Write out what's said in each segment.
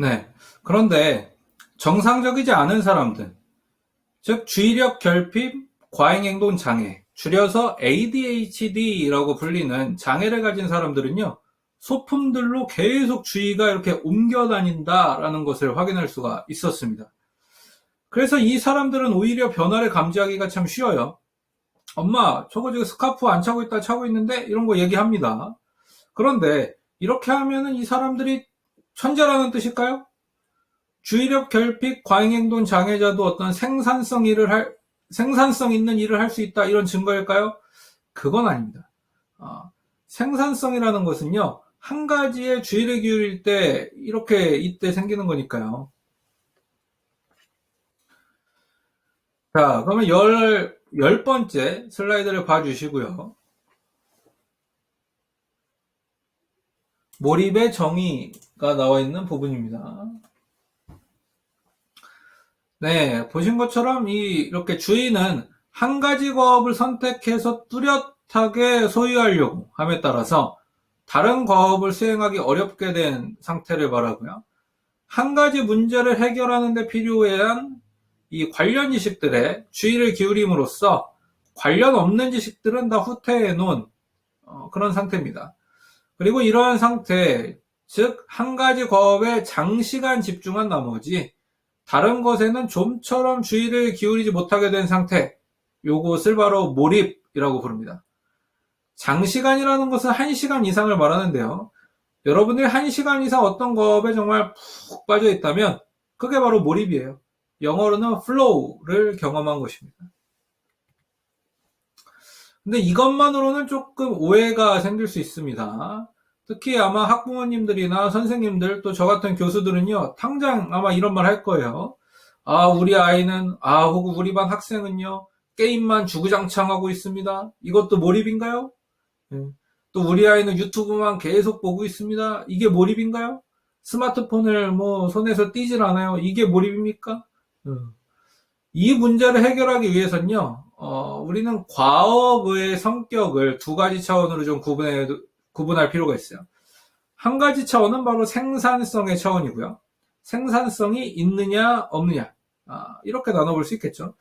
네. 그런데 정상적이지 않은 사람들, 즉 주의력 결핍 과잉행동 장애, 줄여서 ADHD라고 불리는 장애를 가진 사람들은요, 소품들로 계속 주의가 이렇게 옮겨 다닌다라는 것을 확인할 수가 있었습니다. 그래서 이 사람들은 오히려 변화를 감지하기가 참 쉬워요. 엄마, 저거 지금 스카프 안 차고 있다 차고 있는데? 이런 거 얘기합니다. 그런데 이렇게 하면은 이 사람들이 천재라는 뜻일까요? 주의력 결핍 과잉행동 장애자도 어떤 생산성 있는 일을 할 수 있다 이런 증거일까요? 그건 아닙니다. 생산성이라는 것은요, 한 가지에 주의를 기울일 때 이렇게 이때 생기는 거니까요. 자, 그러면 열 번째 슬라이드를 봐주시고요. 몰입의 정의가 나와 있는 부분입니다. 네, 보신 것처럼 이렇게 주의는 한 가지 과업을 선택해서 뚜렷하게 소유하려고 함에 따라서 다른 과업을 수행하기 어렵게 된 상태를 말하고요. 한 가지 문제를 해결하는 데 필요한 이 관련 지식들에 주의를 기울임으로써 관련 없는 지식들은 다 후퇴해 놓은 그런 상태입니다. 그리고 이러한 상태, 즉 한 가지 과업에 장시간 집중한 나머지 다른 것에는 좀처럼 주의를 기울이지 못하게 된 상태, 요것을 바로 몰입이라고 부릅니다. 장시간이라는 것은 1시간 이상을 말하는데요. 여러분들이 1시간 이상 어떤 과업에 정말 푹 빠져 있다면 그게 바로 몰입이에요. 영어로는 flow를 경험한 것입니다. 근데 이것만으로는 조금 오해가 생길 수 있습니다. 특히 아마 학부모님들이나 선생님들 또 저 같은 교수들은요, 당장 아마 이런 말 할 거예요. 우리 아이는, 혹은 우리 반 학생은요, 게임만 주구장창 하고 있습니다. 이것도 몰입인가요? 또 우리 아이는 유튜브만 계속 보고 있습니다. 이게 몰입인가요? 스마트폰을 뭐 손에서 띄질 않아요. 이게 몰입입니까? 이 문제를 해결하기 위해서는요, 우리는 과업의 성격을 두 가지 차원으로 좀 구분할 필요가 있어요. 한 가지 차원은 바로 생산성의 차원이고요. 생산성이 있느냐, 없느냐. 이렇게 나눠볼 수 있겠죠.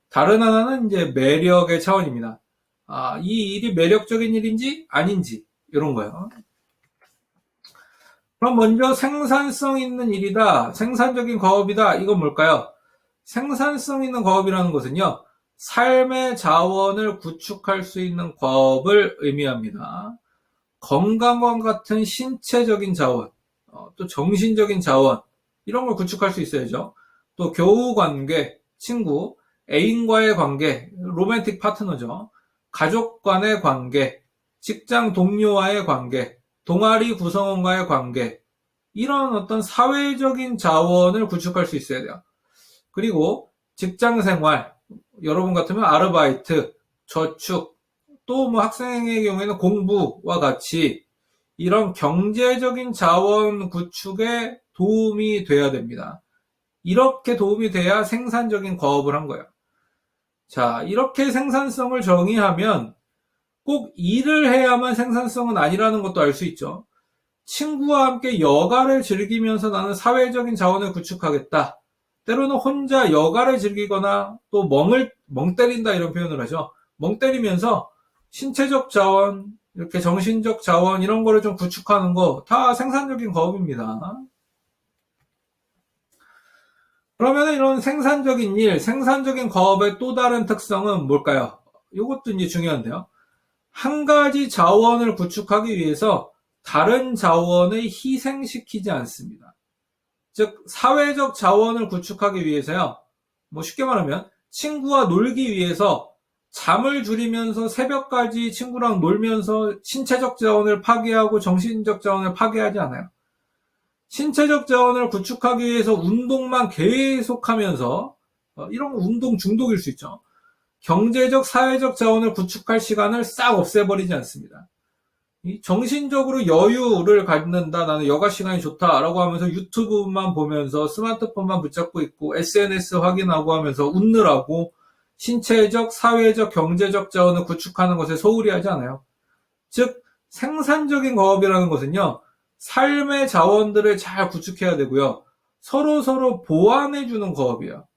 다른 하나는 이제 매력의 차원입니다. 이 일이 매력적인 일인지 아닌지, 이런 거요. 그럼 먼저 생산성 있는 일이다, 생산적인 과업이다, 이건 뭘까요? 생산성 있는 과업이라는 것은요, 삶의 자원을 구축할 수 있는 과업을 의미합니다. 건강과 같은 신체적인 자원, 또 정신적인 자원, 이런 걸 구축할 수 있어야죠. 또 교우 관계, 친구, 애인과의 관계, 로맨틱 파트너죠. 가족 간의 관계, 직장 동료와의 관계, 동아리 구성원과의 관계, 이런 어떤 사회적인 자원을 구축할 수 있어야 돼요. 그리고 직장 생활, 여러분 같으면 아르바이트, 저축, 또 뭐 학생의 경우에는 공부와 같이 이런 경제적인 자원 구축에 도움이 돼야 됩니다. 이렇게 도움이 돼야 생산적인 과업을 한 거예요. 자, 이렇게 생산성을 정의하면 꼭 일을 해야만 생산성은 아니라는 것도 알 수 있죠. 친구와 함께 여가를 즐기면서 나는 사회적인 자원을 구축하겠다. 때로는 혼자 여가를 즐기거나 또 멍 때린다 이런 표현을 하죠. 멍 때리면서 신체적 자원, 이렇게 정신적 자원 이런 거를 좀 구축하는 거 다 생산적인 과업입니다. 그러면 이런 생산적인 일, 생산적인 과업의 또 다른 특성은 뭘까요? 이것도 이제 중요한데요. 한 가지 자원을 구축하기 위해서 다른 자원을 희생시키지 않습니다. 즉 사회적 자원을 구축하기 위해서요. 뭐 쉽게 말하면 친구와 놀기 위해서 잠을 줄이면서 새벽까지 친구랑 놀면서 신체적 자원을 파괴하고 정신적 자원을 파괴하지 않아요. 신체적 자원을 구축하기 위해서 운동만 계속하면서 이런 운동 중독일 수 있죠. 경제적, 사회적 자원을 구축할 시간을 싹 없애버리지 않습니다. 정신적으로 여유를 갖는다, 나는 여가 시간이 좋다라고 하면서 유튜브만 보면서 스마트폰만 붙잡고 있고 SNS 확인하고 하면서 웃느라고 신체적, 사회적, 경제적 자원을 구축하는 것에 소홀히 하지 않아요. 즉 생산적인 과업이라는 것은요, 삶의 자원들을 잘 구축해야 되고요. 서로 보완해주는 거업이에요.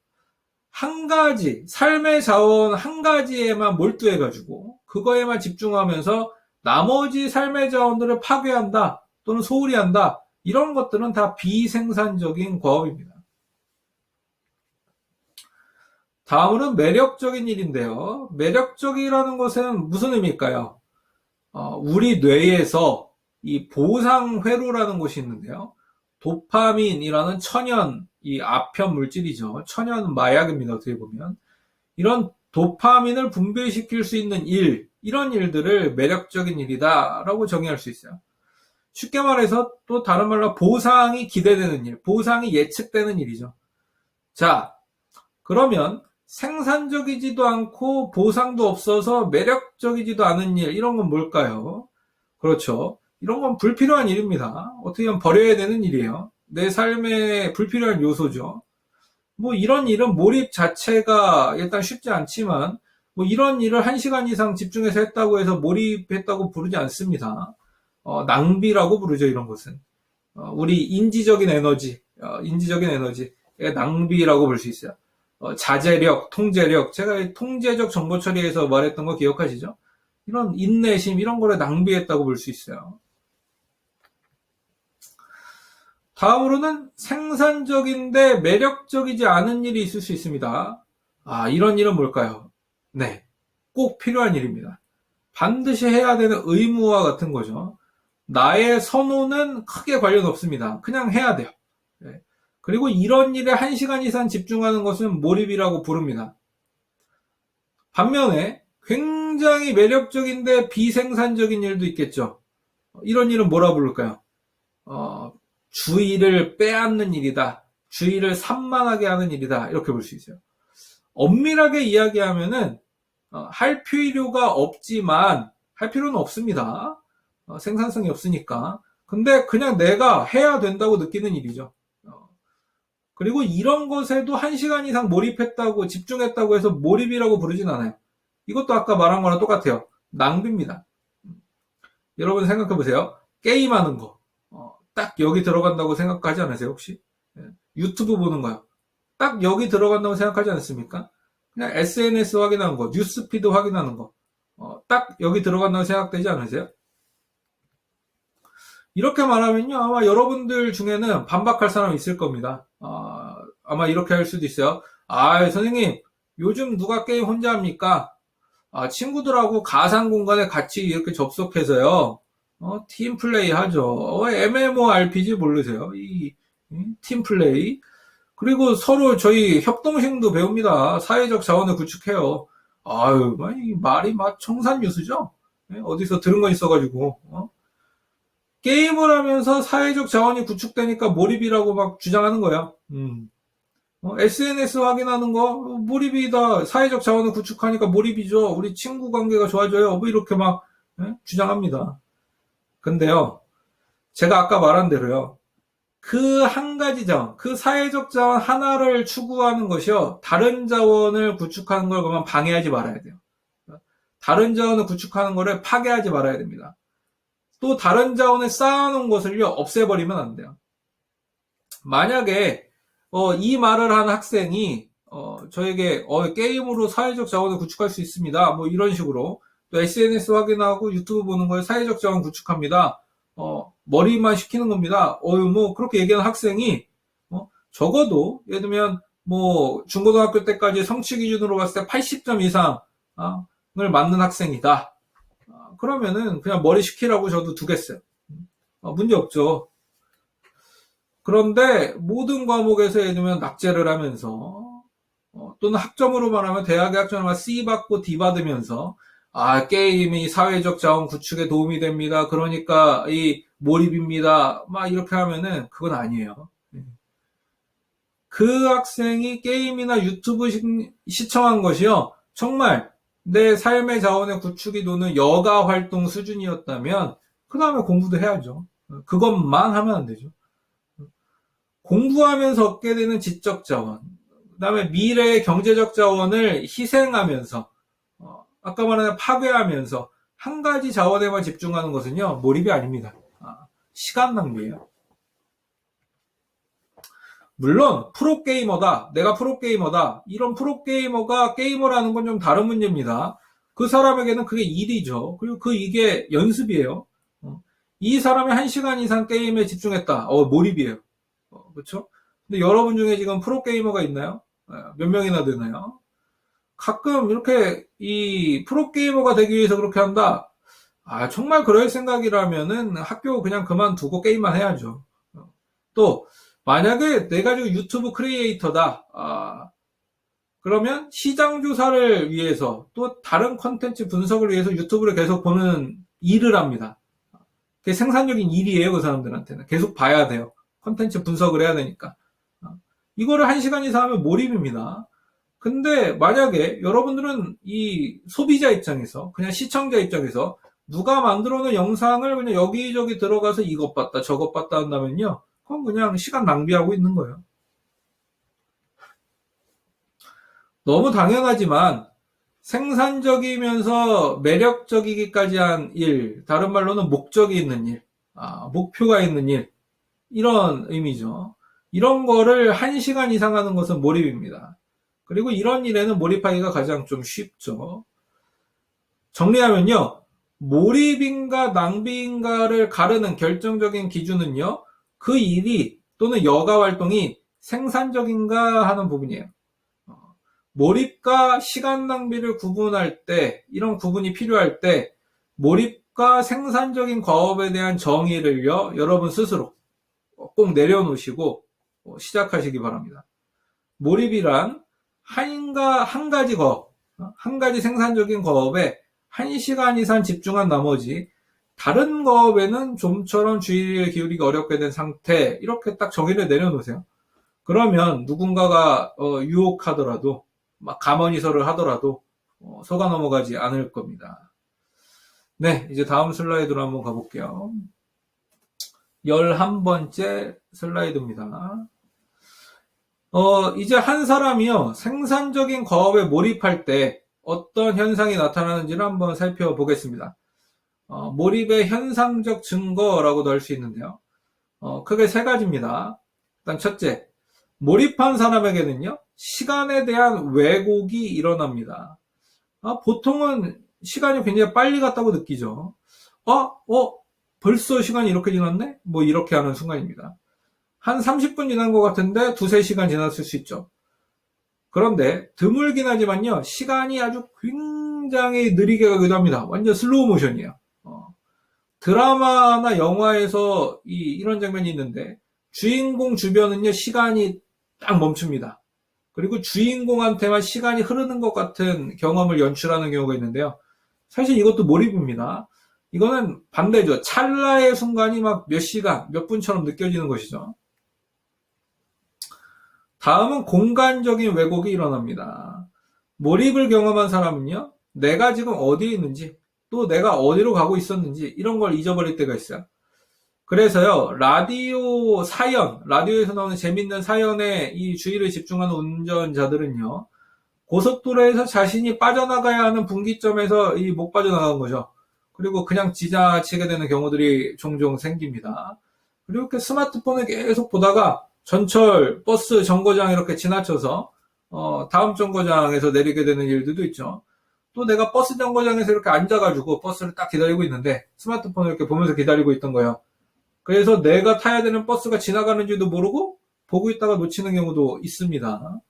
한 가지, 삶의 자원 한 가지에만 몰두해가지고 그거에만 집중하면서 나머지 삶의 자원들을 파괴한다 또는 소홀히 한다, 이런 것들은 다 비생산적인 과업입니다. 다음으로는 매력적인 일인데요. 매력적이라는 것은 무슨 의미일까요? 우리 뇌에서 이 보상회로라는 곳이 있는데요. 도파민이라는 천연, 이 아편 물질이죠. 천연 마약입니다. 어떻게 보면. 이런 도파민을 분비시킬 수 있는 일, 이런 일들을 매력적인 일이다라고 정의할 수 있어요. 쉽게 말해서 또 다른 말로 보상이 기대되는 일, 보상이 예측되는 일이죠. 자, 그러면 생산적이지도 않고 보상도 없어서 매력적이지도 않은 일, 이런 건 뭘까요? 그렇죠. 이런 건 불필요한 일입니다. 어떻게 보면 버려야 되는 일이에요. 내 삶에 불필요한 요소죠. 뭐 이런 일은 몰입 자체가 일단 쉽지 않지만, 뭐 이런 일을 1시간 이상 집중해서 했다고 해서 몰입했다고 부르지 않습니다. 낭비라고 부르죠, 이런 것은. 우리 인지적인 에너지의 낭비라고 볼 수 있어요. 자제력, 통제력, 제가 통제적 정보 처리에서 말했던 거 기억하시죠? 이런 인내심, 이런 거를 낭비했다고 볼 수 있어요. 다음으로는 생산적인데 매력적이지 않은 일이 있을 수 있습니다. 이런 일은 뭘까요? 네, 꼭 필요한 일입니다. 반드시 해야 되는 의무와 같은 거죠. 나의 선호는 크게 관련 없습니다. 그냥 해야 돼요. 네. 그리고 이런 일에 1시간 이상 집중하는 것은 몰입이라고 부릅니다. 반면에 굉장히 매력적인데 비생산적인 일도 있겠죠. 이런 일은 뭐라 부를까요? 주의를 빼앗는 일이다. 주의를 산만하게 하는 일이다. 이렇게 볼 수 있어요. 엄밀하게 이야기하면은 할 필요가 없지만, 할 필요는 없습니다. 생산성이 없으니까. 근데 그냥 내가 해야 된다고 느끼는 일이죠. 그리고 이런 것에도 1시간 이상 몰입했다고, 집중했다고 해서 몰입이라고 부르진 않아요. 이것도 아까 말한 거랑 똑같아요. 낭비입니다. 여러분 생각해 보세요. 게임하는 거. 딱 여기 들어간다고 생각하지 않으세요, 혹시? 유튜브 보는 거요. 딱 여기 들어간다고 생각하지 않습니까? 그냥 SNS 확인하는 거, 뉴스피드 확인하는 거. 딱 여기 들어간다고 생각되지 않으세요? 이렇게 말하면요, 아마 여러분들 중에는 반박할 사람이 있을 겁니다. 아마 이렇게 할 수도 있어요. 선생님, 요즘 누가 게임 혼자 합니까? 친구들하고 가상 공간에 같이 이렇게 접속해서요, 팀 플레이 하죠. MMORPG 모르세요? 팀 플레이. 그리고 서로 저희 협동심도 배웁니다. 사회적 자원을 구축해요. 말이 막 청산유수죠? 어디서 들은 거 있어가지고, 게임을 하면서 사회적 자원이 구축되니까 몰입이라고 막 주장하는 거야. SNS 확인하는 거, 몰입이다. 사회적 자원을 구축하니까 몰입이죠. 우리 친구 관계가 좋아져요. 뭐 이렇게 막 주장합니다. 근데요, 제가 아까 말한 대로요, 그 한 가지 자원, 그 사회적 자원 하나를 추구하는 것이요, 다른 자원을 구축하는 걸 그러면 방해하지 말아야 돼요. 다른 자원을 구축하는 거를 파괴하지 말아야 됩니다. 또 다른 자원을 쌓아놓은 것을요, 없애버리면 안 돼요. 만약에 이 말을 한 학생이 저에게 게임으로 사회적 자원을 구축할 수 있습니다. 뭐 이런 식으로, 또 SNS 확인하고 유튜브 보는 거에 사회적 자원 구축합니다. 머리만 식히는 겁니다. 뭐 그렇게 얘기하는 학생이 적어도 예를 들면 뭐 중고등학교 때까지 성취 기준으로 봤을 때 80점 이상을 맞는 학생이다. 그러면은 그냥 머리 식히라고 저도 두겠어요. 문제 없죠. 그런데 모든 과목에서 예를 들면 낙제를 하면서 또는 학점으로 말하면 대학의 학점을 C 받고 D 받으면서 게임이 사회적 자원 구축에 도움이 됩니다. 그러니까 이 몰입입니다. 막 이렇게 하면은 그건 아니에요. 그 학생이 게임이나 유튜브 시청한 것이요, 정말 내 삶의 자원의 구축이 도는 여가 활동 수준이었다면 그 다음에 공부도 해야죠. 그것만 하면 안 되죠. 공부하면서 얻게 되는 지적 자원, 그 다음에 미래의 경제적 자원을 희생하면서 아까 말한 파괴하면서 한 가지 자원에만 집중하는 것은요, 몰입이 아닙니다. 시간 낭비예요. 물론 프로게이머다, 내가 프로게이머다, 이런 프로게이머가 게이머라는 건 좀 다른 문제입니다. 그 사람에게는 그게 일이죠. 그리고 이게 연습이에요. 이 사람이 1시간 이상 게임에 집중했다. 몰입이에요. 그렇죠? 근데 여러분 중에 지금 프로게이머가 있나요? 몇 명이나 되나요? 가끔 이렇게 이 프로게이머가 되기 위해서 그렇게 한다. 정말 그럴 생각이라면은 학교 그냥 그만두고 게임만 해야죠. 또 만약에 내가 지금 유튜브 크리에이터다. 그러면 시장 조사를 위해서 또 다른 컨텐츠 분석을 위해서 유튜브를 계속 보는 일을 합니다. 그게 생산적인 일이에요, 그 사람들한테는. 계속 봐야 돼요. 컨텐츠 분석을 해야 되니까. 이거를 1시간 이상 하면 몰입입니다. 근데 만약에 여러분들은 이 소비자 입장에서, 그냥 시청자 입장에서 누가 만들어 놓은 영상을 그냥 여기저기 들어가서 이것 봤다, 저것 봤다 한다면요. 그건 그냥 시간 낭비하고 있는 거예요. 너무 당연하지만 생산적이면서 매력적이기까지 한 일, 다른 말로는 목적이 있는 일, 목표가 있는 일, 이런 의미죠. 이런 거를 1시간 이상 하는 것은 몰입입니다. 그리고 이런 일에는 몰입하기가 가장 좀 쉽죠. 정리하면요. 몰입인가 낭비인가를 가르는 결정적인 기준은요. 그 일이 또는 여가 활동이 생산적인가 하는 부분이에요. 몰입과 시간 낭비를 구분할 때, 이런 구분이 필요할 때 몰입과 생산적인 과업에 대한 정의를요. 여러분 스스로 꼭 내려놓으시고 시작하시기 바랍니다. 몰입이란 한 가지 거업, 한 가지 생산적인 거업에 1시간 이상 집중한 나머지 다른 거업에는 좀처럼 주의를 기울이기 어렵게 된 상태, 이렇게 딱 정의를 내려놓으세요. 그러면 누군가가 유혹하더라도, 막 가머니설을 하더라도 속아 넘어가지 않을 겁니다. 네, 이제 다음 슬라이드로 한번 가볼게요. 11번째 슬라이드입니다. 이제 한 사람이요, 생산적인 거업에 몰입할 때 어떤 현상이 나타나는지를 한번 살펴보겠습니다. 몰입의 현상적 증거라고도 할 수 있는데요. 크게 3가지입니다. 일단 첫째, 몰입한 사람에게는요, 시간에 대한 왜곡이 일어납니다. 보통은 시간이 굉장히 빨리 갔다고 느끼죠. 벌써 시간이 이렇게 지났네? 뭐 이렇게 하는 순간입니다. 한 30분 지난 것 같은데 2-3시간 지났을 수 있죠. 그런데 드물긴 하지만요, 시간이 아주 굉장히 느리게 가기도 합니다. 완전 슬로우 모션이에요. 드라마나 영화에서 이런 장면이 있는데 주인공 주변은요, 시간이 딱 멈춥니다. 그리고 주인공한테만 시간이 흐르는 것 같은 경험을 연출하는 경우가 있는데요. 사실 이것도 몰입입니다. 이거는 반대죠. 찰나의 순간이 막 몇 시간, 몇 분처럼 느껴지는 것이죠. 다음은 공간적인 왜곡이 일어납니다. 몰입을 경험한 사람은요, 내가 지금 어디에 있는지, 또 내가 어디로 가고 있었는지, 이런 걸 잊어버릴 때가 있어요. 그래서요, 라디오에서 나오는 재밌는 사연에 이 주의를 집중하는 운전자들은요, 고속도로에서 자신이 빠져나가야 하는 분기점에서 못 빠져나간 거죠. 그리고 그냥 지나치게 되는 경우들이 종종 생깁니다. 그리고 이렇게 스마트폰을 계속 보다가 전철, 버스 정거장 이렇게 지나쳐서 다음 정거장에서 내리게 되는 일들도 있죠. 또 내가 버스 정거장에서 이렇게 앉아가지고 버스를 딱 기다리고 있는데 스마트폰을 이렇게 보면서 기다리고 있던 거예요. 그래서 내가 타야 되는 버스가 지나가는지도 모르고 보고 있다가 놓치는 경우도 있습니다.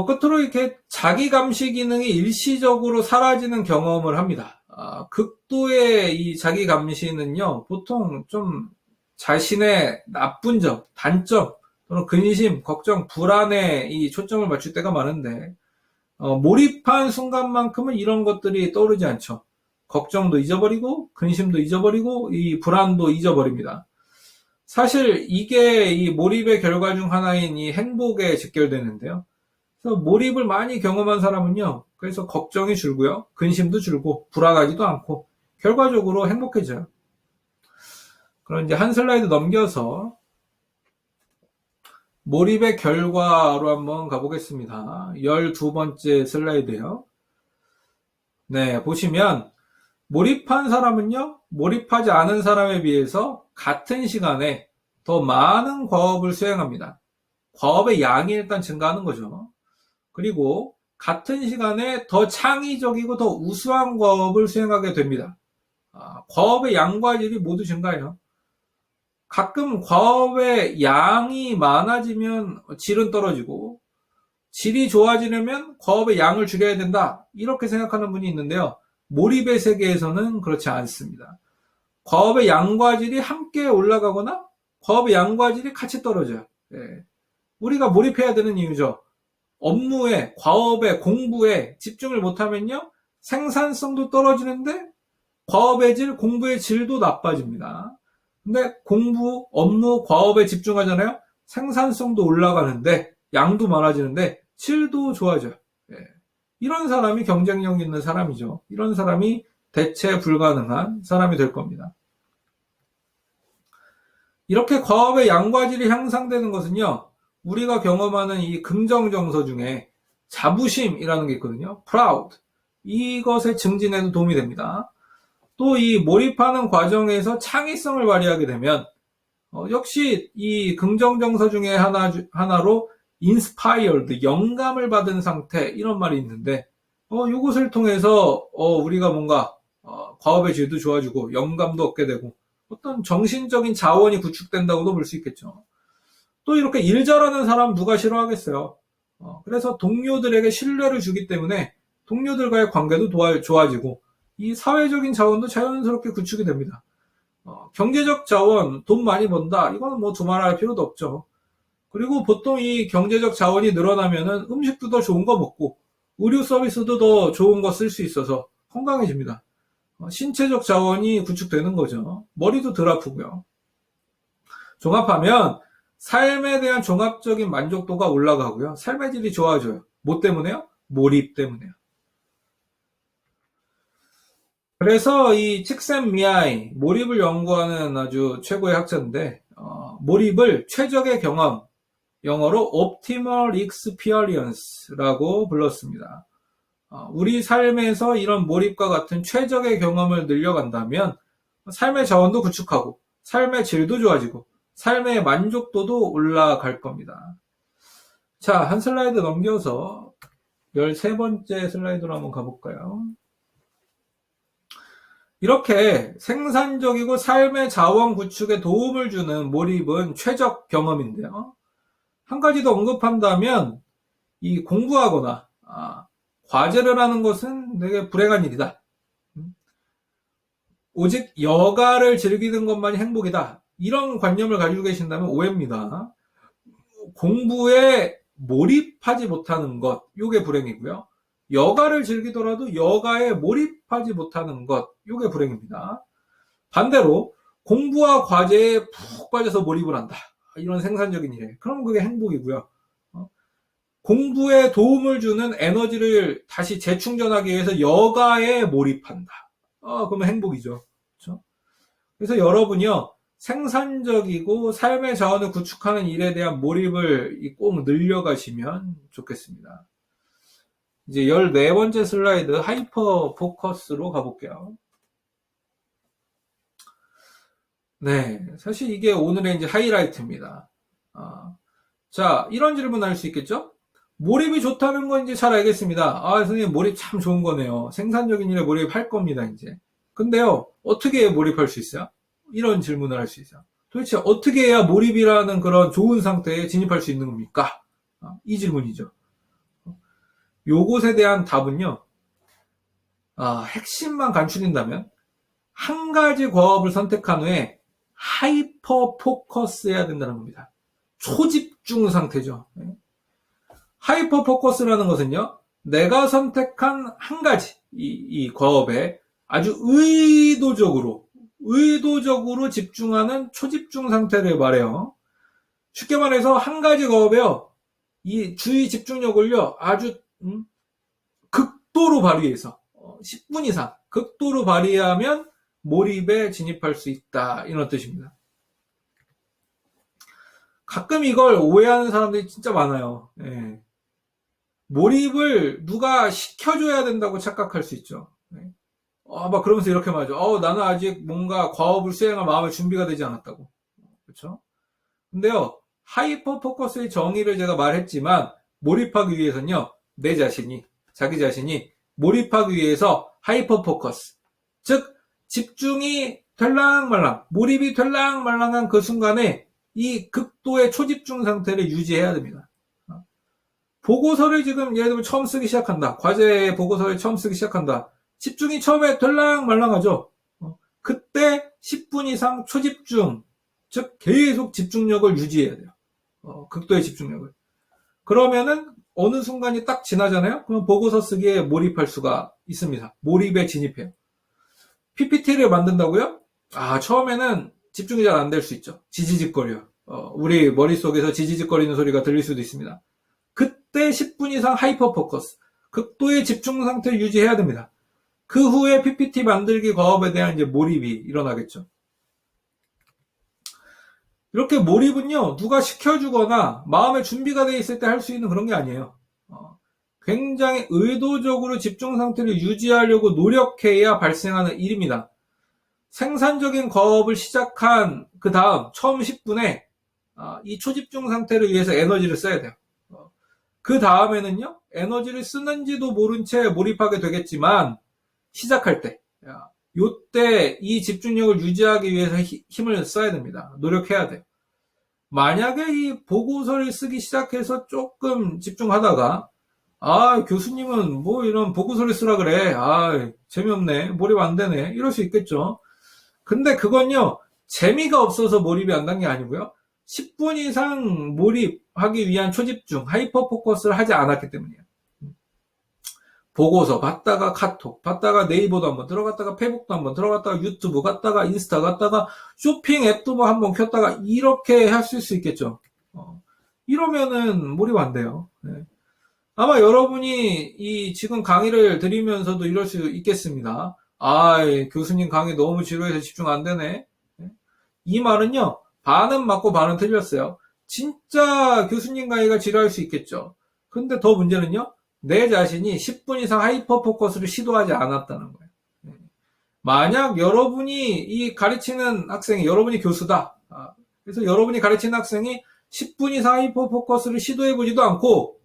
끝으로 이렇게 자기 감시 기능이 일시적으로 사라지는 경험을 합니다. 극도의 이 자기 감시는요, 보통 좀 자신의 나쁜 점, 단점, 또는 근심, 걱정, 불안에 이 초점을 맞출 때가 많은데, 몰입한 순간만큼은 이런 것들이 떠오르지 않죠. 걱정도 잊어버리고, 근심도 잊어버리고, 이 불안도 잊어버립니다. 사실 이게 이 몰입의 결과 중 하나인 이 행복에 직결되는데요. 그래서 몰입을 많이 경험한 사람은요, 그래서 걱정이 줄고요, 근심도 줄고, 불안하지도 않고, 결과적으로 행복해져요. 그럼 이제 한 슬라이드 넘겨서 몰입의 결과로 한번 가보겠습니다. 12번째 슬라이드예요. 네, 보시면 몰입한 사람은요, 몰입하지 않은 사람에 비해서 같은 시간에 더 많은 과업을 수행합니다. 과업의 양이 일단 증가하는 거죠. 그리고 같은 시간에 더 창의적이고 더 우수한 과업을 수행하게 됩니다. 과업의 양과 질이 모두 증가해요. 가끔 과업의 양이 많아지면 질은 떨어지고, 질이 좋아지려면 과업의 양을 줄여야 된다, 이렇게 생각하는 분이 있는데요. 몰입의 세계에서는 그렇지 않습니다. 과업의 양과 질이 함께 올라가거나 과업의 양과 질이 같이 떨어져요. 예. 우리가 몰입해야 되는 이유죠. 업무에, 과업에, 공부에 집중을 못하면요, 생산성도 떨어지는데 과업의 질, 공부의 질도 나빠집니다. 근데 공부, 업무, 과업에 집중하잖아요. 생산성도 올라가는데, 양도 많아지는데 질도 좋아져요. 예. 이런 사람이 경쟁력 있는 사람이죠. 이런 사람이 대체 불가능한 사람이 될 겁니다. 이렇게 과업의 양과 질이 향상되는 것은요, 우리가 경험하는 이 긍정 정서 중에 자부심이라는 게 있거든요. proud. 이것의 증진에도 도움이 됩니다. 또 이 몰입하는 과정에서 창의성을 발휘하게 되면 역시 이 긍정 정서 중에 하나로 inspired, 영감을 받은 상태, 이런 말이 있는데 이것을 통해서 우리가 뭔가 과업의 질도 좋아지고 영감도 얻게 되고 어떤 정신적인 자원이 구축된다고도 볼 수 있겠죠. 또 이렇게 일 잘하는 사람 누가 싫어하겠어요. 그래서 동료들에게 신뢰를 주기 때문에 동료들과의 관계도 좋아지고 이 사회적인 자원도 자연스럽게 구축이 됩니다. 경제적 자원, 돈 많이 번다, 이거는 뭐 두말할 필요도 없죠. 그리고 보통 이 경제적 자원이 늘어나면은 음식도 더 좋은 거 먹고 의료 서비스도 더 좋은 거 쓸 수 있어서 건강해집니다. 신체적 자원이 구축되는 거죠. 머리도 덜 아프고요. 종합하면 삶에 대한 종합적인 만족도가 올라가고요. 삶의 질이 좋아져요. 뭐 때문에요? 몰입 때문에요. 그래서 이 칙센미아이, 몰입을 연구하는 아주 최고의 학자인데 몰입을 최적의 경험, 영어로 optimal experience라고 불렀습니다. 우리 삶에서 이런 몰입과 같은 최적의 경험을 늘려간다면 삶의 자원도 구축하고 삶의 질도 좋아지고 삶의 만족도도 올라갈 겁니다. 자, 한 슬라이드 넘겨서 13번째 슬라이드로 한번 가볼까요? 이렇게 생산적이고 삶의 자원 구축에 도움을 주는 몰입은 최적 경험인데요. 한 가지 더 언급한다면 이 공부하거나 과제를 하는 것은 되게 불행한 일이다. 오직 여가를 즐기는 것만이 행복이다. 이런 관념을 가지고 계신다면 오해입니다. 공부에 몰입하지 못하는 것, 이게 불행이고요. 여가를 즐기더라도 여가에 몰입하지 못하는 것, 이게 불행입니다. 반대로 공부와 과제에 푹 빠져서 몰입을 한다. 이런 생산적인 일에. 그럼 그게 행복이고요. 공부에 도움을 주는 에너지를 다시 재충전하기 위해서 여가에 몰입한다. 그러면 행복이죠. 그렇죠? 그래서 여러분이요, 생산적이고 삶의 자원을 구축하는 일에 대한 몰입을 꼭 늘려가시면 좋겠습니다. 이제 14번째 슬라이드 하이퍼 포커스로 가볼게요. 네, 사실 이게 오늘의 이제 하이라이트입니다. 자, 이런 질문 할 수 있겠죠? 몰입이 좋다는 건 이제 잘 알겠습니다. 선생님, 몰입 참 좋은 거네요. 생산적인 일에 몰입할 겁니다, 이제. 근데요, 어떻게 몰입할 수 있어요? 이런 질문을 할 수 있어요. 도대체 어떻게 해야 몰입이라는 그런 좋은 상태에 진입할 수 있는 겁니까? 이 질문이죠. 요것에 대한 답은요, 핵심만 간추린다면, 한 가지 과업을 선택한 후에 하이퍼 포커스 해야 된다는 겁니다. 초집중 상태죠. 하이퍼 포커스라는 것은요, 내가 선택한 한 가지, 이 과업에 아주 의도적으로 집중하는 초집중 상태를 말해요. 쉽게 말해서 한 가지 과업에요, 이 주의 집중력을요, 아주 극도로 발휘해서 10분 이상 극도로 발휘하면 몰입에 진입할 수 있다, 이런 뜻입니다. 가끔 이걸 오해하는 사람들이 진짜 많아요. 예. 몰입을 누가 시켜줘야 된다고 착각할 수 있죠. 예. 막 그러면서 이렇게 말하죠. 나는 아직 뭔가 과업을 수행할 마음의 준비가 되지 않았다고. 그렇죠? 근데요, 하이퍼 포커스의 정의를 제가 말했지만, 몰입하기 위해서는요, 자기 자신이 몰입하기 위해서 하이퍼 포커스. 즉, 집중이 될랑말랑, 몰입이 될랑말랑한 그 순간에 이 극도의 초집중 상태를 유지해야 됩니다. 보고서를 지금 예를 들면 처음 쓰기 시작한다. 과제 보고서를 처음 쓰기 시작한다. 집중이 처음에 될랑말랑하죠. 그때 10분 이상 초집중, 즉 계속 집중력을 유지해야 돼요. 극도의 집중력을. 그러면은 어느 순간이 딱 지나잖아요. 그럼 보고서 쓰기에 몰입할 수가 있습니다. 몰입에 진입해요. PPT를 만든다고요? 처음에는 집중이 잘 안 될 수 있죠. 지지직거려요. 우리 머릿속에서 지지직거리는 소리가 들릴 수도 있습니다. 그때 10분 이상 하이퍼 포커스, 극도의 집중 상태를 유지해야 됩니다. 그 후에 PPT 만들기 과업에 대한 이제 몰입이 일어나겠죠. 이렇게 몰입은요, 누가 시켜주거나 마음의 준비가 돼 있을 때 할 수 있는 그런 게 아니에요. 굉장히 의도적으로 집중 상태를 유지하려고 노력해야 발생하는 일입니다. 생산적인 과업을 시작한 그 다음 처음 10분에 이 초집중 상태를 위해서 에너지를 써야 돼요. 그 다음에는요, 에너지를 쓰는지도 모른 채 몰입하게 되겠지만 시작할 때, 요때 이 집중력을 유지하기 위해서 힘을 써야 됩니다. 노력해야 돼요. 만약에 이 보고서를 쓰기 시작해서 조금 집중하다가 교수님은 뭐 이런 보고서를 쓰라 그래. 재미없네. 몰입 안 되네. 이럴 수 있겠죠. 근데 그건요, 재미가 없어서 몰입이 안 된 게 아니고요. 10분 이상 몰입하기 위한 초집중, 하이퍼 포커스를 하지 않았기 때문이에요. 보고서 봤다가 카톡, 봤다가 네이버도 한번 들어갔다가 페이북도 한번 들어갔다가 유튜브 갔다가 인스타 갔다가 쇼핑 앱도 뭐 한번 켰다가 이렇게 하실 수 있겠죠. 이러면은 몰입 안 돼요. 네. 아마 여러분이 이 지금 강의를 들으면서도 이럴 수 있겠습니다. 교수님 강의 너무 지루해서 집중 안 되네. 이 말은요, 반은 맞고 반은 틀렸어요. 진짜 교수님 강의가 지루할 수 있겠죠. 근데 더 문제는요, 내 자신이 10분 이상 하이퍼 포커스를 시도하지 않았다는 거예요. 만약 여러분이 이 가르치는 학생이, 여러분이 교수다. 그래서 여러분이 가르치는 학생이 10분 이상 하이퍼 포커스를 시도해보지도 않고,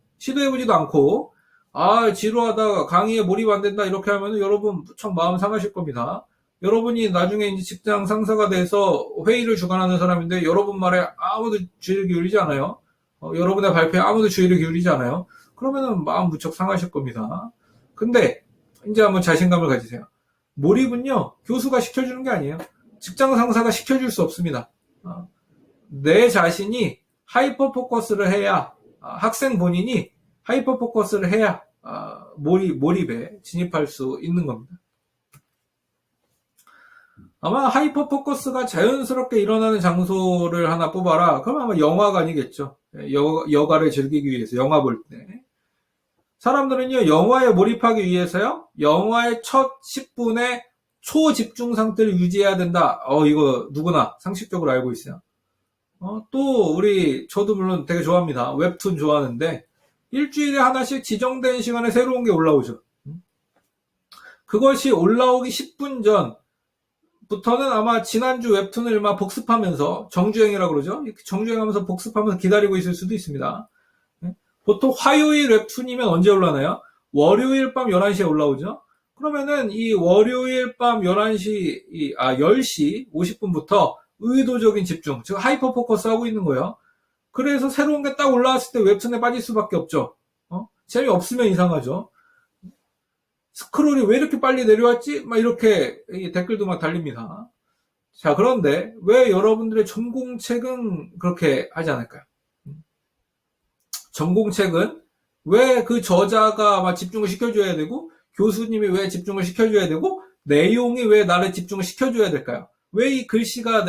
지루하다, 강의에 몰입 안 된다, 이렇게 하면 여러분 무척 마음 상하실 겁니다. 여러분이 나중에 이제 직장 상사가 돼서 회의를 주관하는 사람인데 여러분 말에 아무도 주의를 기울이지 않아요. 여러분의 발표에 아무도 주의를 기울이지 않아요. 그러면은 마음 무척 상하실 겁니다. 근데 이제 한번 자신감을 가지세요. 몰입은요, 교수가 시켜주는 게 아니에요. 직장 상사가 시켜줄 수 없습니다. 내 자신이 하이퍼 포커스를 해야, 학생 본인이 하이퍼 포커스를 해야 몰입에 진입할 수 있는 겁니다. 아마 하이퍼 포커스가 자연스럽게 일어나는 장소를 하나 뽑아라. 그럼 아마 영화관이겠죠. 여가를 즐기기 위해서 영화 볼 때. 사람들은요, 영화에 몰입하기 위해서요, 영화의 첫 10분의 초집중 상태를 유지해야 된다. 이거 누구나 상식적으로 알고 있어요. 또 저도 물론 되게 좋아합니다. 웹툰 좋아하는데 일주일에 하나씩 지정된 시간에 새로운 게 올라오죠. 그것이 올라오기 10분 전부터는 아마 지난주 웹툰을 막 복습하면서, 정주행이라고 그러죠. 정주행하면서 복습하면서 기다리고 있을 수도 있습니다. 보통 화요일 웹툰이면 언제 올라나요? 월요일 밤 11시에 올라오죠. 그러면은 이 월요일 밤 10시 50분부터 의도적인 집중, 즉 하이퍼 포커스 하고 있는 거예요. 그래서 새로운 게 딱 올라왔을 때 웹툰에 빠질 수밖에 없죠. 재미없으면 이상하죠. 스크롤이 왜 이렇게 빨리 내려왔지? 막 이렇게 댓글도 막 달립니다. 자, 그런데 왜 여러분들의 전공책은 그렇게 하지 않을까요? 전공책은 왜 그 저자가 막 집중을 시켜줘야 되고, 교수님이 왜 집중을 시켜줘야 되고, 내용이 왜 나를 집중을 시켜줘야 될까요? 왜 이 글씨가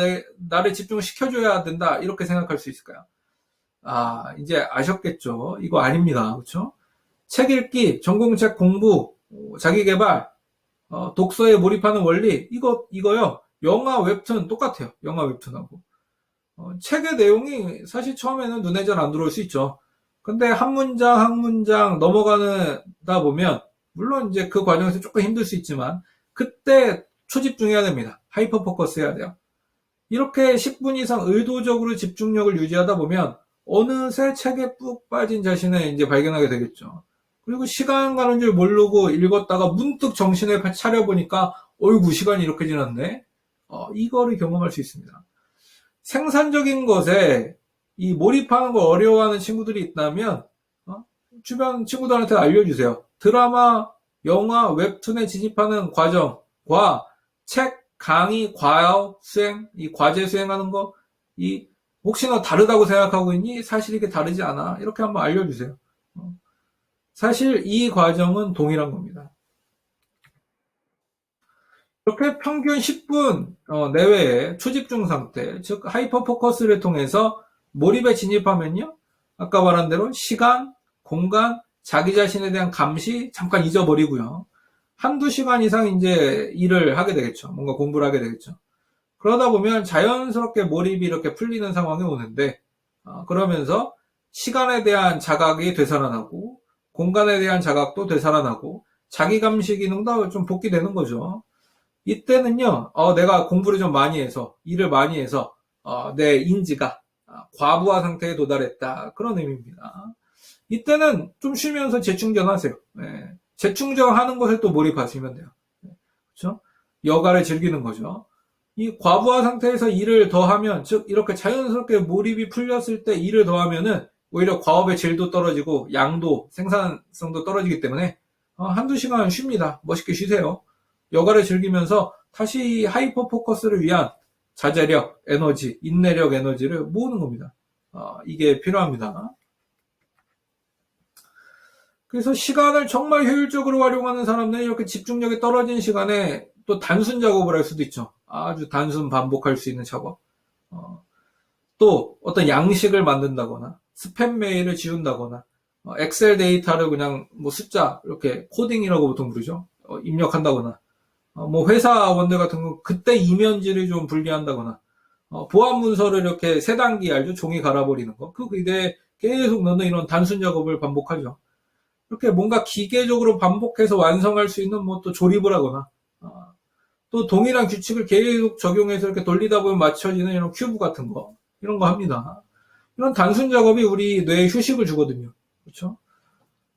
나를 집중을 시켜줘야 된다, 이렇게 생각할 수 있을까요? 이제 아셨겠죠? 이거 아닙니다. 그렇죠? 책 읽기, 전공책 공부, 자기계발, 독서에 몰입하는 원리, 이거요. 영화 웹툰 똑같아요. 영화 웹툰하고. 책의 내용이 사실 처음에는 눈에 잘 안 들어올 수 있죠. 근데 한 문장 한 문장 넘어가다 보면, 물론 이제 그 과정에서 조금 힘들 수 있지만, 그때 초집중해야 됩니다. 하이퍼 포커스 해야 돼요. 이렇게 10분 이상 의도적으로 집중력을 유지하다 보면 어느새 책에 푹 빠진 자신을 이제 발견하게 되겠죠. 그리고 시간 가는 줄 모르고 읽었다가 문득 정신을 차려보니까 어이구 시간이 이렇게 지났네. 이거를 경험할 수 있습니다. 생산적인 것에 이 몰입하는 걸 어려워하는 친구들이 있다면 주변 친구들한테 알려주세요. 드라마, 영화, 웹툰에 진입하는 과정과 책, 강의, 과외 수행, 이 과제 수행하는 거, 혹시 너 다르다고 생각하고 있니? 사실 이게 다르지 않아. 이렇게 한번 알려주세요. 사실 이 과정은 동일한 겁니다. 이렇게 평균 10분 내외의 초집중 상태, 즉 하이퍼 포커스를 통해서 몰입에 진입하면요. 아까 말한 대로 시간, 공간, 자기 자신에 대한 감시 잠깐 잊어버리고요. 한두 시간 이상 이제 일을 하게 되겠죠. 뭔가 공부를 하게 되겠죠. 그러다 보면 자연스럽게 몰입이 이렇게 풀리는 상황이 오는데, 그러면서 시간에 대한 자각이 되살아나고, 공간에 대한 자각도 되살아나고, 자기 감시 기능도 좀 복귀되는 거죠. 이때는요, 내가 공부를 좀 많이 해서, 일을 많이 해서, 내 인지가 과부하 상태에 도달했다. 그런 의미입니다. 이때는 좀 쉬면서 재충전하세요. 네. 재충전하는 것에 또 몰입하시면 돼요. 그렇죠? 여가를 즐기는 거죠. 이 과부하 상태에서 일을 더하면, 즉 이렇게 자연스럽게 몰입이 풀렸을 때 일을 더하면은 오히려 과업의 질도 떨어지고 양도, 생산성도 떨어지기 때문에 한두 시간 쉽니다. 멋있게 쉬세요. 여가를 즐기면서 다시 하이퍼 포커스를 위한 자제력, 에너지, 인내력, 에너지를 모으는 겁니다. 이게 필요합니다. 그래서 시간을 정말 효율적으로 활용하는 사람들은 이렇게 집중력이 떨어진 시간에 또 단순 작업을 할 수도 있죠. 아주 단순 반복할 수 있는 작업. 또 어떤 양식을 만든다거나 스팸 메일을 지운다거나 엑셀 데이터를 그냥 뭐 숫자 이렇게 코딩이라고 보통 부르죠. 입력한다거나 뭐 회사원들 같은 거 그때 이면지를 좀 분리한다거나 보안 문서를 이렇게 세 단계 알죠? 종이 갈아버리는 거. 그 이제 계속 넣는 이런 단순 작업을 반복하죠. 이렇게 뭔가 기계적으로 반복해서 완성할 수 있는 뭐 또 조립을 하거나 또 동일한 규칙을 계속 적용해서 이렇게 돌리다 보면 맞춰지는 이런 큐브 같은 거 이런 거 합니다. 이런 단순 작업이 우리 뇌에 휴식을 주거든요. 그렇죠?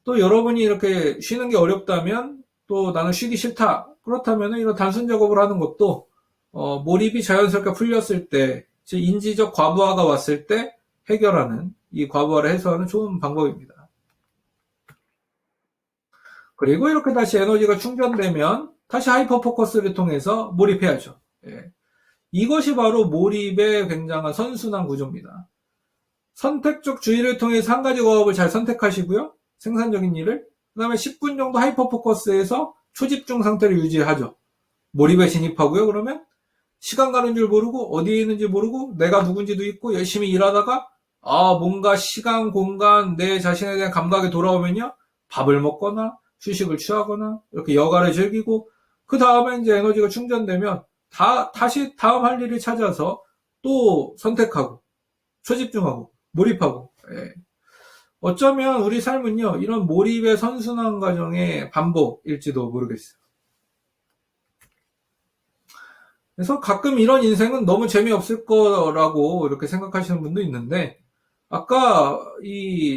또 여러분이 이렇게 쉬는 게 어렵다면 또 나는 쉬기 싫다. 그렇다면 이런 단순 작업을 하는 것도 몰입이 자연스럽게 풀렸을 때, 즉 인지적 과부하가 왔을 때 해결하는 이 과부하를 해소하는 좋은 방법입니다. 그리고 이렇게 다시 에너지가 충전되면 다시 하이퍼 포커스를 통해서 몰입해야죠. 예. 이것이 바로 몰입의 굉장한 선순환 구조입니다. 선택적 주의를 통해서 한 가지 과업을 잘 선택하시고요. 생산적인 일을. 그 다음에 10분 정도 하이퍼 포커스에서 초집중 상태를 유지하죠. 몰입에 진입하고요. 그러면 시간 가는 줄 모르고 어디에 있는지 모르고 내가 누군지도 잊고 열심히 일하다가 뭔가 시간, 공간, 내 자신에 대한 감각이 돌아오면요. 밥을 먹거나 휴식을 취하거나 이렇게 여가를 즐기고 그 다음에 이제 에너지가 충전되면 다시 다음 할 일을 찾아서 또 선택하고 초집중하고 몰입하고 예. 어쩌면 우리 삶은요 이런 몰입의 선순환 과정의 반복일지도 모르겠어요. 그래서 가끔 이런 인생은 너무 재미없을 거라고 이렇게 생각하시는 분도 있는데 아까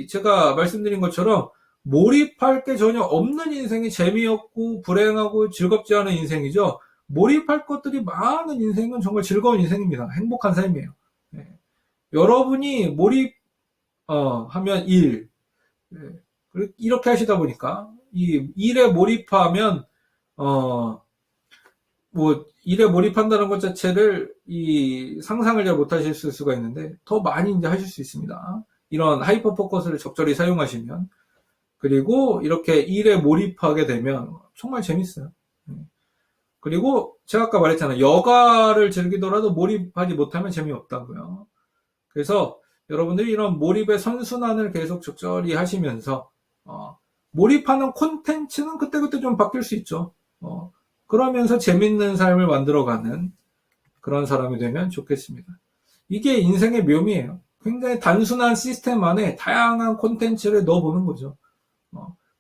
제가 말씀드린 것처럼 몰입할 게 전혀 없는 인생이 재미없고 불행하고 즐겁지 않은 인생이죠. 몰입할 것들이 많은 인생은 정말 즐거운 인생입니다. 행복한 삶이에요. 네. 여러분이 하면 일, 네. 이렇게 하시다 보니까 이 일에 몰입하면 일에 몰입한다는 것 자체를 상상을 잘 못하실 수가 있는데 더 많이 이제 하실 수 있습니다. 이런 하이퍼 포커스를 적절히 사용하시면 그리고 이렇게 일에 몰입하게 되면 정말 재밌어요. 그리고 제가 아까 말했잖아요. 여가를 즐기더라도 몰입하지 못하면 재미없다고요. 그래서 여러분들이 이런 몰입의 선순환을 계속 적절히 하시면서 몰입하는 콘텐츠는 그때그때 좀 바뀔 수 있죠. 그러면서 재밌는 삶을 만들어가는 그런 사람이 되면 좋겠습니다. 이게 인생의 묘미예요. 굉장히 단순한 시스템 안에 다양한 콘텐츠를 넣어보는 거죠.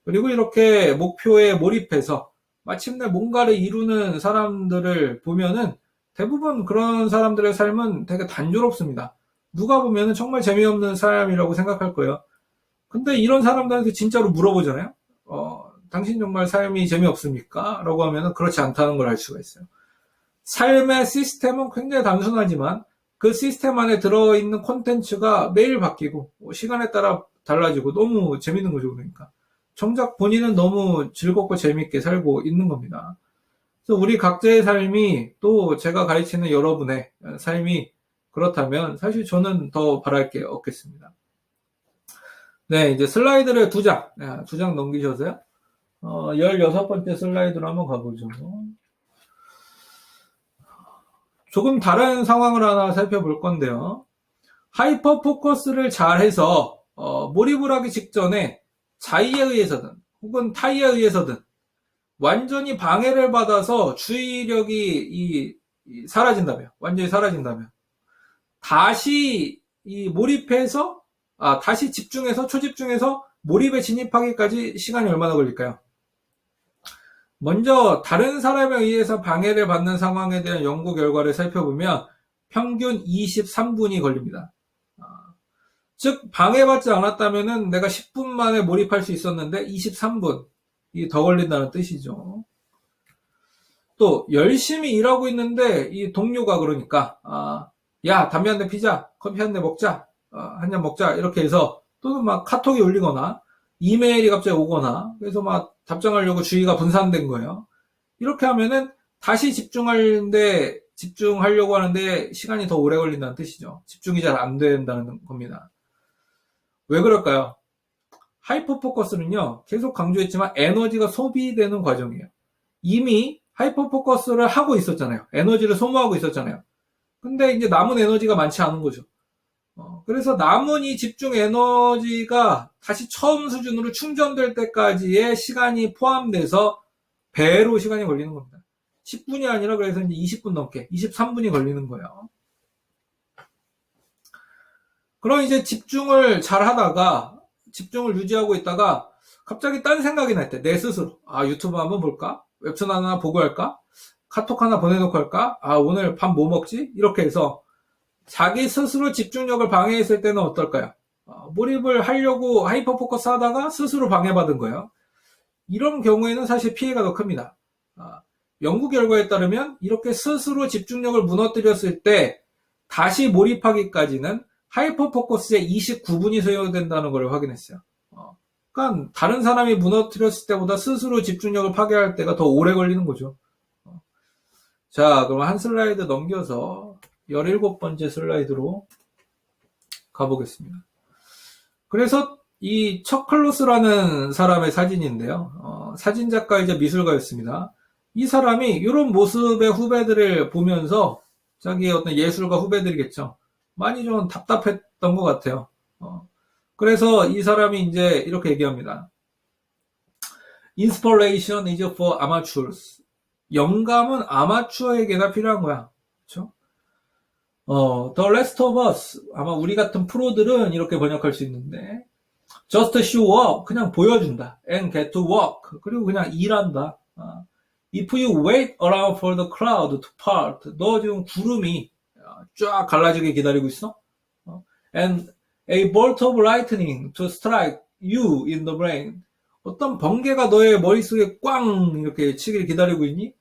그리고 이렇게 목표에 몰입해서 마침내 뭔가를 이루는 사람들을 보면은 대부분 그런 사람들의 삶은 되게 단조롭습니다. 누가 보면은 정말 재미없는 삶이라고 생각할 거예요. 근데 이런 사람들한테 진짜로 물어보잖아요. 당신 정말 삶이 재미없습니까? 라고 하면은 그렇지 않다는 걸 알 수가 있어요. 삶의 시스템은 굉장히 단순하지만 그 시스템 안에 들어있는 콘텐츠가 매일 바뀌고 시간에 따라 달라지고 너무 재밌는 거죠. 그러니까 정작 본인은 너무 즐겁고 재밌게 살고 있는 겁니다. 그래서 우리 각자의 삶이 또 제가 가르치는 여러분의 삶이 그렇다면 사실 저는 더 바랄 게 없겠습니다. 네, 이제 슬라이드를 두 장 넘기셔서요. 16번째 슬라이드로 한번 가보죠. 조금 다른 상황을 하나 살펴볼 건데요. 하이퍼 포커스를 잘해서 몰입을 하기 직전에 자의에 의해서든 혹은 타의에 의해서든 완전히 방해를 받아서 주의력이 사라진다면, 완전히 사라진다면 다시 몰입해서 다시 집중해서 초집중해서 몰입에 진입하기까지 시간이 얼마나 걸릴까요? 먼저 다른 사람에 의해서 방해를 받는 상황에 대한 연구 결과를 살펴보면 평균 23분이 걸립니다. 즉 방해받지 않았다면 내가 10분 만에 몰입할 수 있었는데 23분이 더 걸린다는 뜻이죠. 또 열심히 일하고 있는데 이 동료가 그러니까 야 담배 한 대 피자, 커피 한 대 먹자, 한 잔 먹자 이렇게 해서 또는 막 카톡이 울리거나 이메일이 갑자기 오거나 그래서 막 답장하려고 주의가 분산된 거예요. 이렇게 하면은 다시 집중하려고 하는데 시간이 더 오래 걸린다는 뜻이죠. 집중이 잘 안 된다는 겁니다. 왜 그럴까요? 하이퍼 포커스는요, 계속 강조했지만 에너지가 소비되는 과정이에요. 이미 하이퍼 포커스를 하고 있었잖아요. 에너지를 소모하고 있었잖아요. 근데 이제 남은 에너지가 많지 않은 거죠. 그래서 남은 이 집중 에너지가 다시 처음 수준으로 충전될 때까지의 시간이 포함돼서 배로 시간이 걸리는 겁니다. 10분이 아니라 그래서 이제 20분 넘게, 23분이 걸리는 거예요. 그럼 이제 집중을 잘 하다가, 집중을 유지하고 있다가, 갑자기 딴 생각이 날 때, 내 스스로, 유튜브 한번 볼까? 웹툰 하나 보고 할까? 카톡 하나 보내놓고 할까? 오늘 밥 뭐 먹지? 이렇게 해서, 자기 스스로 집중력을 방해했을 때는 어떨까요? 몰입을 하려고 하이퍼 포커스 하다가 스스로 방해받은 거예요. 이런 경우에는 사실 피해가 더 큽니다. 연구 결과에 따르면 이렇게 스스로 집중력을 무너뜨렸을 때 다시 몰입하기까지는 하이퍼 포커스에 29분이 소요된다는 걸 확인했어요. 그러니까 다른 사람이 무너뜨렸을 때보다 스스로 집중력을 파괴할 때가 더 오래 걸리는 거죠. 자, 그럼 한 슬라이드 넘겨서 17번째 슬라이드로 가보겠습니다. 그래서 이 척클로스라는 사람의 사진인데요. 사진작가이자 미술가였습니다. 이 사람이 이런 모습의 후배들을 보면서 자기의 어떤 예술가 후배들이겠죠. 많이 좀 답답했던 것 같아요. 그래서 이 사람이 이제 이렇게 얘기합니다. Inspiration is for amateurs. 영감은 아마추어에게나 필요한 거야. 그렇죠? The rest of us, 아마 우리 같은 프로들은 이렇게 번역할 수 있는데, just show up, 그냥 보여준다. And get to work, 그리고 그냥 일한다. If you wait around for the crowd to part, 너 지금 구름이 쫙 갈라지게 기다리고 있어? And a bolt of lightning to strike you in the brain. 어떤 번개가 너의 머릿속에 꽝 이렇게 치길 기다리고 있니?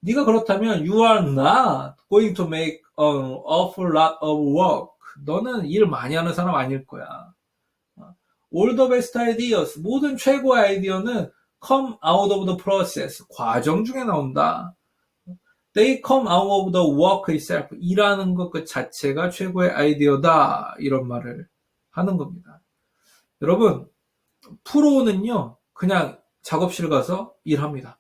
네가 그렇다면 you are not going to make an awful lot of work. 너는 일 많이 하는 사람 아닐 거야. All the best ideas, 모든 최고의 아이디어는 come out of the process, 과정 중에 나온다. They come out of the work itself, 일하는 것 그 자체가 최고의 아이디어다. 이런 말을 하는 겁니다. 여러분, 프로는요, 그냥 작업실 가서 일합니다.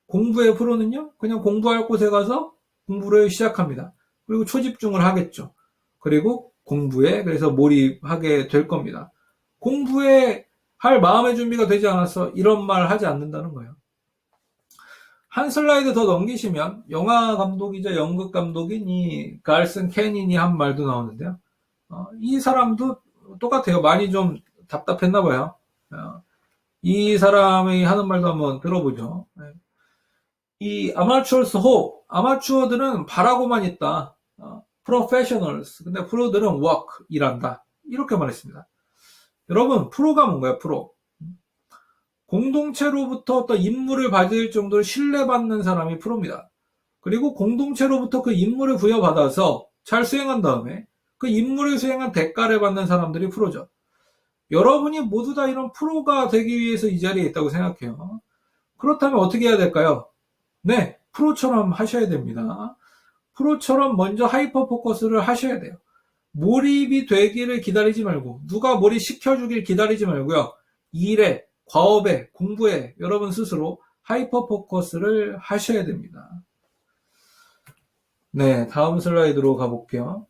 공부의 프로는요, 그냥 공부할 곳에 가서 공부를 시작합니다. 그리고 초집중을 하겠죠. 그리고 공부에 그래서 몰입하게 될 겁니다. 공부에 할 마음의 준비가 되지 않아서 이런 말 하지 않는다는 거예요. 한 슬라이드 더 넘기시면 영화 감독이자 연극 감독인 이 갈슨 캐닌이 한 말도 나오는데요. 이 사람도 똑같아요. 많이 좀 답답했나 봐요. 이 사람이 하는 말도 한번 들어보죠. 이 amateurs hope, 아마추어들은 바라고만 있다. professionals, 근데 프로들은 work, 일한다. 이렇게 말했습니다. 여러분, 프로가 뭔가요? 프로. 공동체로부터 어떤 임무를 받을 정도로 신뢰받는 사람이 프로입니다. 그리고 공동체로부터 그 임무를 부여받아서 잘 수행한 다음에 그 임무를 수행한 대가를 받는 사람들이 프로죠. 여러분이 모두 다 이런 프로가 되기 위해서 이 자리에 있다고 생각해요. 그렇다면 어떻게 해야 될까요? 네, 프로처럼 하셔야 됩니다. 프로처럼 먼저 하이퍼 포커스를 하셔야 돼요. 몰입이 되기를 기다리지 말고, 누가 몰입 시켜주길 기다리지 말고요. 일에, 과업에, 공부에 여러분 스스로 하이퍼 포커스를 하셔야 됩니다. 네, 다음 슬라이드로 가볼게요.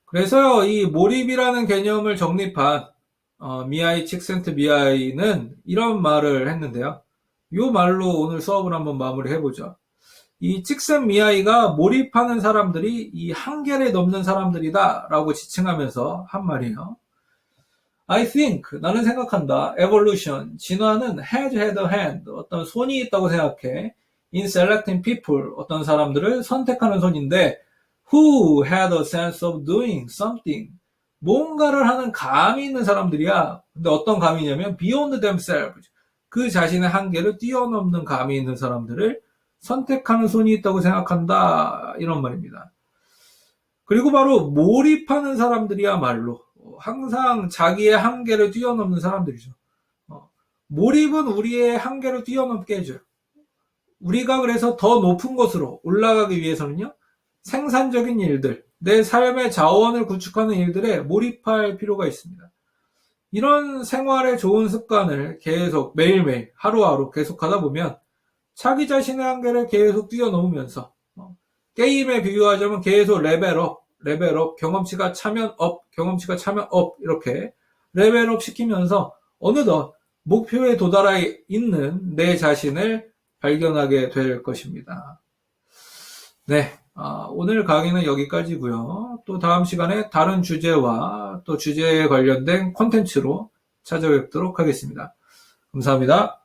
그래서요, 이 몰입이라는 개념을 정립한 미하이 칙센트 미하이는 이런 말을 했는데요. 이 말로 오늘 수업을 한번 마무리해보죠. 이 칙센 미하이가 몰입하는 사람들이 이 한계를 넘는 사람들이다 라고 지칭하면서 한 말이에요. I think, 나는 생각한다. Evolution, 진화는 has had a hand, 어떤 손이 있다고 생각해. In selecting people, 어떤 사람들을 선택하는 손인데 who had a sense of doing something, 뭔가를 하는 감이 있는 사람들이야. 근데 어떤 감이냐면 beyond themselves, 그 자신의 한계를 뛰어넘는 감이 있는 사람들을 선택하는 손이 있다고 생각한다. 이런 말입니다. 그리고 바로 몰입하는 사람들이야말로 항상 자기의 한계를 뛰어넘는 사람들이죠. 몰입은 우리의 한계를 뛰어넘게 해줘요. 우리가 그래서 더 높은 곳으로 올라가기 위해서는요, 생산적인 일들, 내 삶의 자원을 구축하는 일들에 몰입할 필요가 있습니다. 이런 생활의 좋은 습관을 계속 매일매일 하루하루 계속하다 보면 자기 자신의 한계를 계속 뛰어넘으면서 게임에 비유하자면 계속 레벨업, 경험치가 차면 업, 경험치가 차면 업 이렇게 레벨업 시키면서 어느덧 목표에 도달해 있는 내 자신을 발견하게 될 것입니다. 네, 오늘 강의는 여기까지고요. 또 다음 시간에 다른 주제와 또 주제에 관련된 콘텐츠로 찾아뵙도록 하겠습니다. 감사합니다.